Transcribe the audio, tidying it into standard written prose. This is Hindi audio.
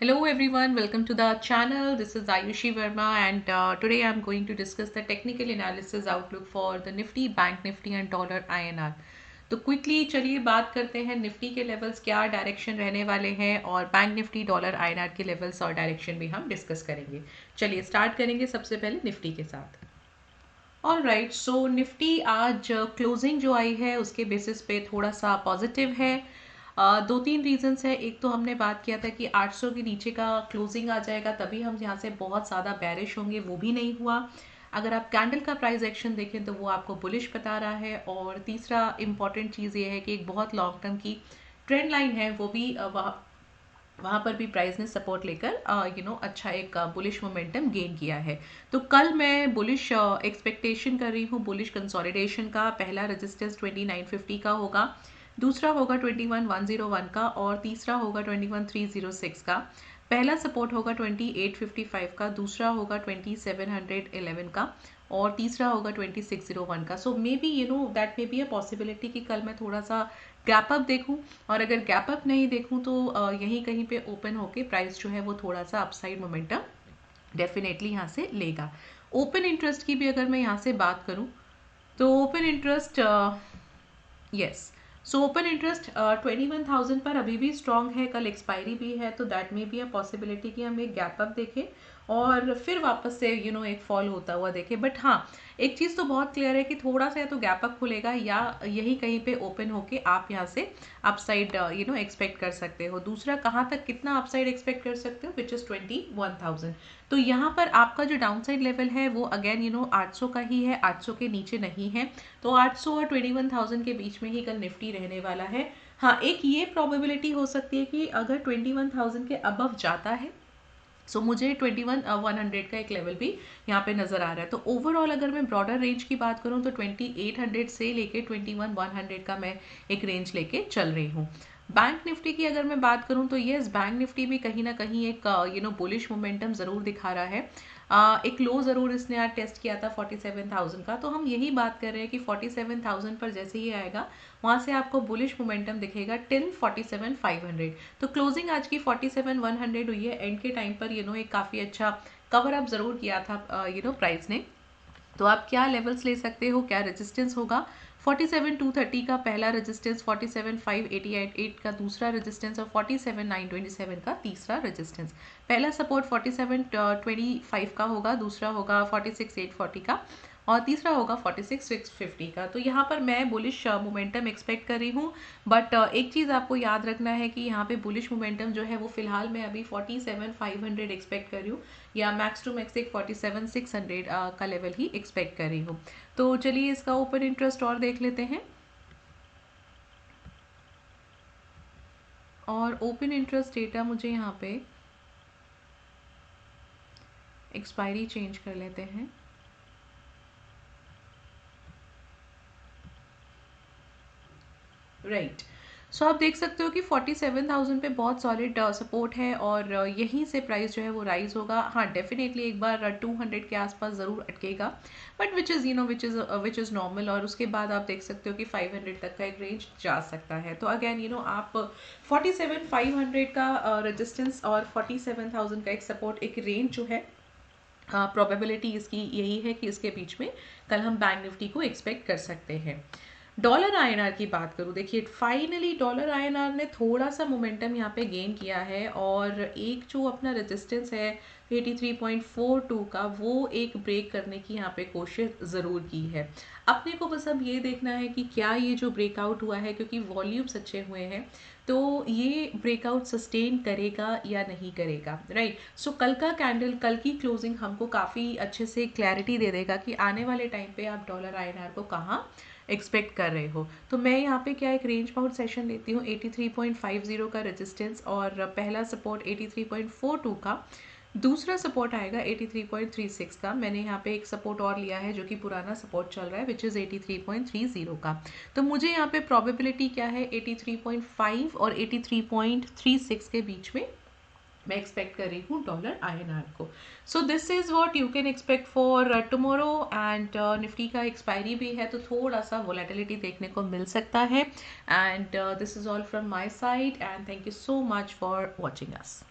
Hello everyone, welcome to the channel. This is Ayushi Verma and today I'm going to discuss the technical analysis outlook for the Nifty, Bank Nifty and dollar INR. तो क्विकली चलिए बात करते हैं निफ्टी के लेवल्स क्या डायरेक्शन रहने वाले हैं और बैंक निफ्टी डॉलर आईएनआर के लेवल्स और डायरेक्शन भी हम डिस्कस करेंगे। चलिए स्टार्ट करेंगे सबसे पहले निफ्टी के साथ। ऑल राइट, सो निफ्टी आज क्लोजिंग जो आई है उसके बेसिस पे थोड़ा सा पॉजिटिव है। दो तीन रीजंस है। एक तो हमने बात किया था कि 800 के नीचे का क्लोजिंग आ जाएगा तभी हम यहाँ से बहुत ज़्यादा बैरिश होंगे, वो भी नहीं हुआ। अगर आप कैंडल का प्राइस एक्शन देखें तो वो आपको बुलिश बता रहा है। और तीसरा इंपॉर्टेंट चीज़ ये है कि एक बहुत लॉन्ग टर्म की ट्रेंड लाइन है, वो भी वहाँ पर भी प्राइस ने सपोर्ट लेकर अच्छा एक बुलिश मोमेंटम गेन किया है। तो कल मैं बुलिश एक्सपेक्टेशन कर रही हूँ बुलिश कंसोलिडेशन का। पहला रेजिस्टेंस 2950 का होगा, दूसरा होगा 21101 का और तीसरा होगा 21306 का। पहला सपोर्ट होगा 2855 का, दूसरा होगा 2711 का और तीसरा होगा 2601 का। So may be that may be a possibility कि कल मैं थोड़ा सा गैप अप देखूं, और अगर गैप अप नहीं देखूं तो यहीं कहीं पे ओपन होके प्राइस जो है वो थोड़ा सा अपसाइड मोमेंटम डेफिनेटली यहाँ से लेगा। ओपन इंटरेस्ट की भी अगर मैं यहाँ से बात करूँ तो open interest yes, so open interest 21,000 पर अभी भी स्ट्रांग है, कल एक्सपायरी भी है, तो दैट में भी अ पॉसिबिलिटी कि हम एक गैप अप देखें और फिर वापस से एक फॉल होता हुआ देखें। बट हाँ, एक चीज़ तो बहुत क्लियर है कि थोड़ा सा या तो गैप अप खुलेगा या यही कहीं पे ओपन होके आप यहाँ से अपसाइड एक्सपेक्ट कर सकते हो। दूसरा, कहाँ तक कितना अपसाइड एक्सपेक्ट कर सकते हो, विच इज़ 21,000। तो यहाँ पर आपका जो डाउनसाइड लेवल है वो अगेन 800 का ही है, 800 के नीचे नहीं है। तो 800 और 21,000 के बीच में ही कल निफ्टी रहने वाला है। हाँ, एक ये प्रोबेबिलिटी हो सकती है कि अगर 21,000 के अबव जाता है सो मुझे 21,100 का एक लेवल भी यहाँ पे नज़र आ रहा है। तो ओवरऑल अगर मैं ब्रॉडर रेंज की बात करूँ तो 2800 से लेके 21,100 का मैं एक रेंज लेके चल रही हूँ। बैंक निफ्टी की अगर मैं बात करूं तो येस, बैंक निफ्टी भी कहीं ना कहीं एक बुलिश मोमेंटम ज़रूर दिखा रहा है। एक लो ज़रूर इसने आज टेस्ट किया था 47,000 का, तो हम यही बात कर रहे हैं कि 47,000 पर जैसे ही आएगा वहाँ से आपको बुलिश मोमेंटम दिखेगा टिल 47,500। तो क्लोजिंग आज की 47,100 हुई है। एंड के टाइम पर एक काफ़ी अच्छा कवर अप ज़रूर किया था प्राइस ने। तो आप क्या लेवल्स ले सकते हो, क्या रेजिस्टेंस होगा, 47,230 का पहला रेजिस्टेंस, 47,588 का दूसरा रेजिस्टेंस और 47,927 का तीसरा रेजिस्टेंस। पहला सपोर्ट 47,25 का होगा, दूसरा होगा 46,840 का और तीसरा होगा 46,650 का। तो यहाँ पर मैं बुलिश मोमेंटम एक्सपेक्ट कर रही हूँ। बट एक चीज़ आपको याद रखना है कि यहाँ पे बुलिश मोमेंटम जो है वो फिलहाल मैं अभी 47,500 एक्सपेक्ट कर रही हूँ, या मैक्स टू मैक्स एक 47,600 का लेवल ही एक्सपेक्ट कर रही हूँ। तो चलिए इसका ओपन इंटरेस्ट और देख लेते हैं। और ओपन इंटरेस्ट डेटा मुझे यहाँ पे एक्सपायरी चेंज कर लेते हैं। राइट, सो आप देख सकते हो कि 47,000 पे बहुत सॉलिड सपोर्ट है और यहीं से प्राइस जो है वो राइज होगा। हाँ, डेफिनेटली एक बार 200 के आसपास ज़रूर अटकेगा, बट विच इज़ नॉर्मल। और उसके बाद आप देख सकते हो कि 500 तक का एक रेंज जा सकता है। तो अगेन आप 47,500 का रेजिस्टेंस और 47,000 का एक सपोर्ट, एक रेंज जो है प्रोबेबिलिटी इसकी यही है कि इसके बीच में कल हम बैंक निफ्टी को एक्सपेक्ट कर सकते हैं। डॉलर आईएनआर की बात करूँ, देखिए फाइनली डॉलर आईएनआर ने थोड़ा सा मोमेंटम यहाँ पे गेन किया है और एक जो अपना रेजिस्टेंस है 83.42 का, वो एक ब्रेक करने की यहाँ पे कोशिश ज़रूर की है। अपने को बस अब ये देखना है कि क्या ये जो ब्रेकआउट हुआ है, क्योंकि वॉल्यूम्स अच्छे हुए हैं, तो ये ब्रेकआउट सस्टेन करेगा या नहीं करेगा। राइट, सो कल का कैंडल, कल की क्लोजिंग हमको काफ़ी अच्छे से क्लैरिटी दे देगा कि आने वाले टाइम पे आप डॉलर आईएनआर को कहाँ एक्सपेक्ट कर रहे हो। तो मैं यहाँ पे क्या एक रेंज बाउंड सेशन लेती हूँ, 83.50 का रेजिस्टेंस और पहला सपोर्ट 83.42 का, दूसरा सपोर्ट आएगा 83.36 का। मैंने यहाँ पे एक सपोर्ट और लिया है जो कि पुराना सपोर्ट चल रहा है, विच इज़ 83.30 का। तो मुझे यहाँ पे प्रोबेबिलिटी क्या है, 83.5 और 83.36 के बीच में मैं एक्सपेक्ट कर रही हूँ डॉलर आईएनआर को। So this is what you can expect for tomorrow. And Nifty का एक्सपायरी भी है तो थोड़ा सा वोलेटिलिटी देखने को मिल सकता है। And this is all from my side and thank you so much for watching us.